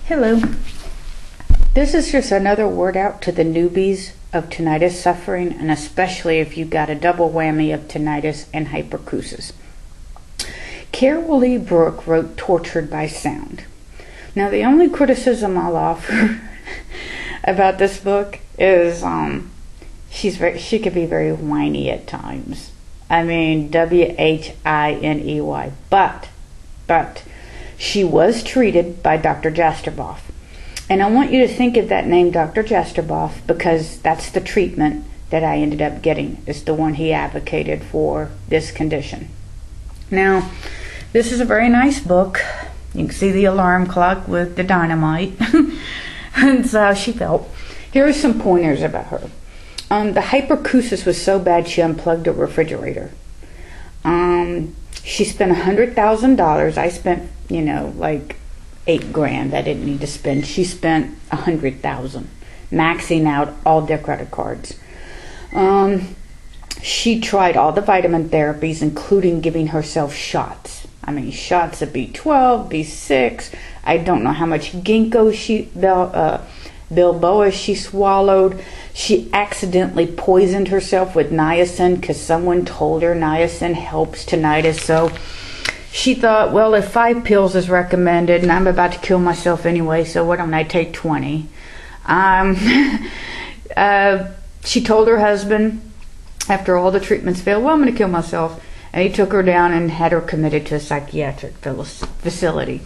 Hello. This is just another word out to the newbies of tinnitus suffering, and especially if you got a double whammy of tinnitus and hypercusis. Carol Lee Brook wrote Tortured by Sound. Now, the only criticism I'll offer about this book is she could be very whiny at times. I mean, WHINEY. But she was treated by Dr. Jastreboff. And I want you to think of that name, Dr. Jastreboff, because that's the treatment that I ended up getting. It's the one he advocated for this condition. Now, this is a very nice book. You can see the alarm clock with the dynamite. And so how she felt. Here are some pointers about her. The hypercusis was so bad she unplugged a refrigerator. She spent $100,000. I spent, like $8,000 I didn't need to spend. She spent $100,000, maxing out all their credit cards. She tried all the vitamin therapies, including giving herself shots. I mean, shots of B12, B6. I don't know how much ginkgo bilboa she swallowed. She accidentally poisoned herself with niacin because someone told her niacin helps tinnitus. So she thought, well, if 5 pills is recommended and I'm about to kill myself anyway, so why don't I take 20? She told her husband, after all the treatments failed, well, I'm going to kill myself. And he took her down and had her committed to a psychiatric facility.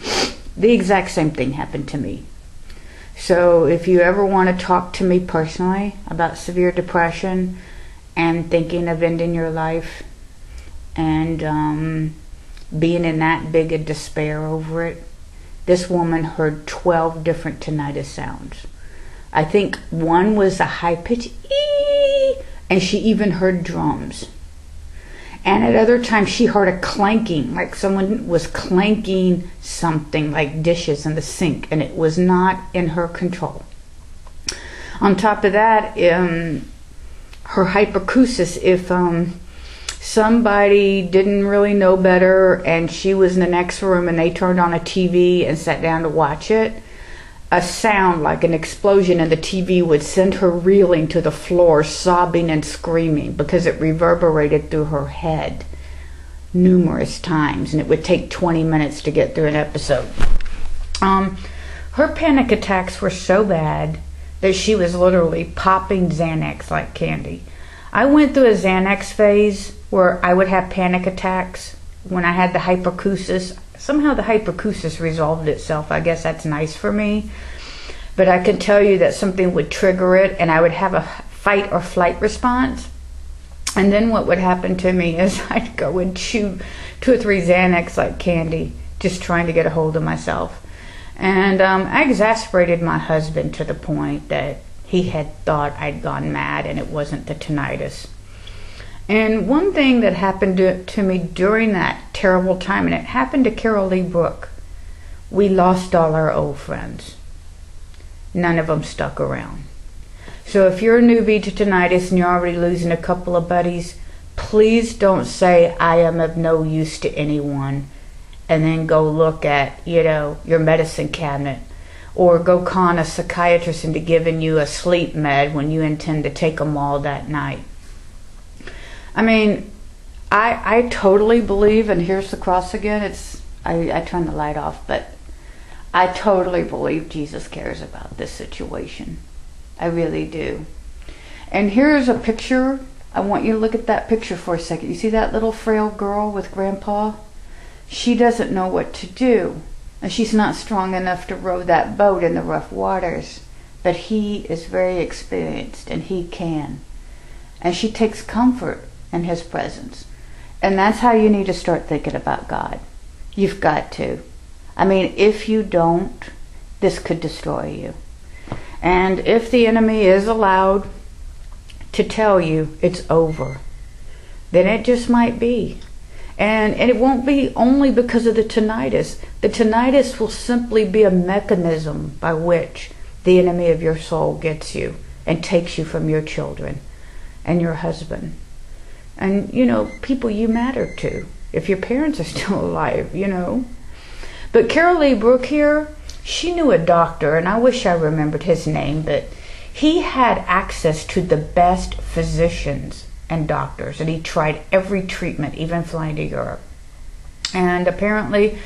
The exact same thing happened to me. So if you ever want to talk to me personally about severe depression and thinking of ending your life and being in that big a despair over it, this woman heard 12 different tinnitus sounds. I think one was a high-pitched ee, and she even heard drums. And at other times she heard a clanking, like someone was clanking something like dishes in the sink, and it was not in her control. On top of that, her hypercusis, if somebody didn't really know better and she was in the next room and they turned on a TV and sat down to watch it, a sound like an explosion in the TV would send her reeling to the floor, sobbing and screaming because it reverberated through her head numerous times, and it would take 20 minutes to get through an episode. Her panic attacks were so bad that she was literally popping Xanax like candy. I went through a Xanax phase where I would have panic attacks when I had the hypercusis. Somehow the hypercusis resolved itself. I guess that's nice for me. But I can tell you that something would trigger it and I would have a fight or flight response. And then what would happen to me is I'd go and chew 2 or 3 Xanax like candy, just trying to get a hold of myself. And I exasperated my husband to the point that he had thought I'd gone mad and it wasn't the tinnitus. And one thing that happened to me during that terrible time, and it happened to Carol Lee Brook, we lost all our old friends. None of them stuck around. So if you're a newbie to tinnitus and you're already losing a couple of buddies, please don't say, I am of no use to anyone, and then go look at, your medicine cabinet, or go con a psychiatrist into giving you a sleep med when you intend to take them all that night. I mean, I totally believe, and here's the cross again, I turned the light off, but I totally believe Jesus cares about this situation. I really do. And here's a picture. I want you to look at that picture for a second. You see that little frail girl with Grandpa? She doesn't know what to do. And she's not strong enough to row that boat in the rough waters. But he is very experienced, and he can. And she takes comfort in his presence. And that's how you need to start thinking about God. You've got to. I mean, if you don't, this could destroy you. And if the enemy is allowed to tell you it's over, then it just might be. And it won't be only because of the tinnitus. The tinnitus will simply be a mechanism by which the enemy of your soul gets you and takes you from your children and your husband. And, people you matter to, if your parents are still alive, But Carol Lee Brook here, she knew a doctor, and I wish I remembered his name, but he had access to the best physicians and doctors, and he tried every treatment, even flying to Europe. And apparently,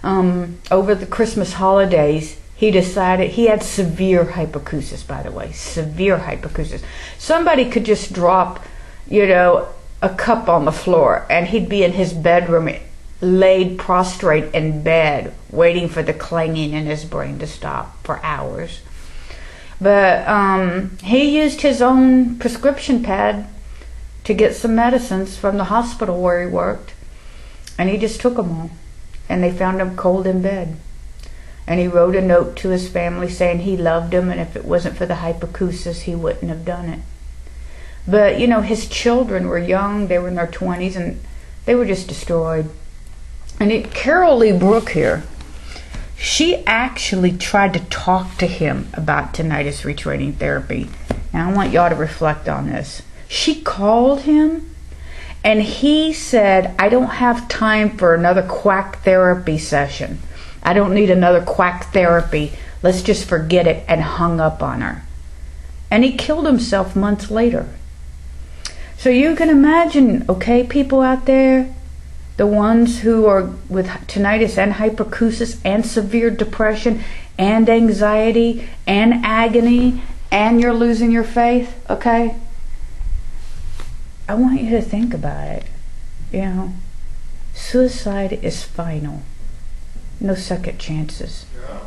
over the Christmas holidays, he decided he had severe hypercusis, by the way, severe hypercusis. Somebody could just drop, a cup on the floor, and he'd be in his bedroom, laid prostrate in bed, waiting for the clanging in his brain to stop for hours. But he used his own prescription pad to get some medicines from the hospital where he worked, and he just took them all, and they found him cold in bed. And he wrote a note to his family saying he loved him, and if it wasn't for the hypercusis, he wouldn't have done it. But, his children were young, they were in their 20s, and they were just destroyed. And Carol Lee Brook here, she actually tried to talk to him about tinnitus retraining therapy. And I want y'all to reflect on this. She called him, and he said, I don't have time for another quack therapy session. I don't need another quack therapy. Let's just forget it, and hung up on her. And he killed himself months later. So you can imagine, okay, people out there, the ones who are with tinnitus and hypercusis and severe depression and anxiety and agony, and you're losing your faith, okay? I want you to think about it. Suicide is final. No second chances. Yeah.